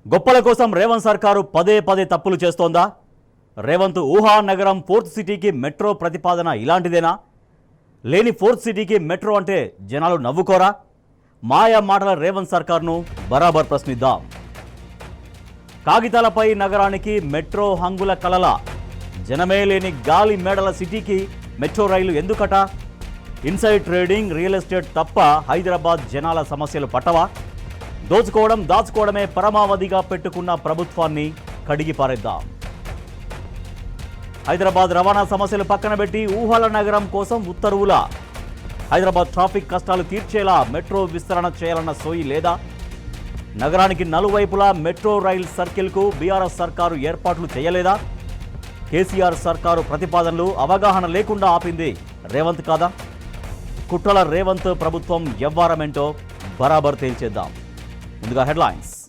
గొప్పల కోసం రేవంత్ సర్కారు పదే పదే తప్పులు చేస్తోందా? రేవంత్ ఊహా నగరం ఫోర్త్ సిటీకి మెట్రో ప్రతిపాదన ఇలాంటిదేనా? లేని ఫోర్త్ సిటీకి మెట్రో అంటే జనాలు నవ్వుకోరా? మాయా మాటల రేవంత్ సర్కార్ను బరాబర్ ప్రశ్నిద్దాం. కాగితాలపై నగరానికి మెట్రో హంగుల కలల, జనమే లేని గాలి మేడల సిటీకి మెట్రో రైలు ఎందుకట? ఇన్సైడ్ ట్రేడింగ్, రియల్ ఎస్టేట్ తప్ప హైదరాబాద్ జనాల సమస్యలు పట్టవా? దోచుకోవడం దాచుకోవడమే పరమావధిగా పెట్టుకున్న ప్రభుత్వాన్ని కడిగి పారేద్దాం. హైదరాబాద్ రవాణా సమస్యలు పక్కన పెట్టి ఊహల నగరం కోసం ఉత్తర్వుల, హైదరాబాద్ ట్రాఫిక్ కష్టాలు తీర్చేలా మెట్రో విస్తరణ చేయాలన్న సోయి లేదా? నగరానికి నలువైపులా మెట్రో రైల్ సర్కిల్కు బీఆర్ఎస్ సర్కారు ఏర్పాట్లు చేయలేదా? కేసీఆర్ సర్కారు ప్రతిపాదనలు అవగాహన లేకుండా ఆపింది రేవంత్ కాదా? కుట్రల రేవంత్ ప్రభుత్వం ఎవ్వారమేంటో బరాబర్ తేల్చేద్దాం. ముందుగా హెడ్లైన్స్.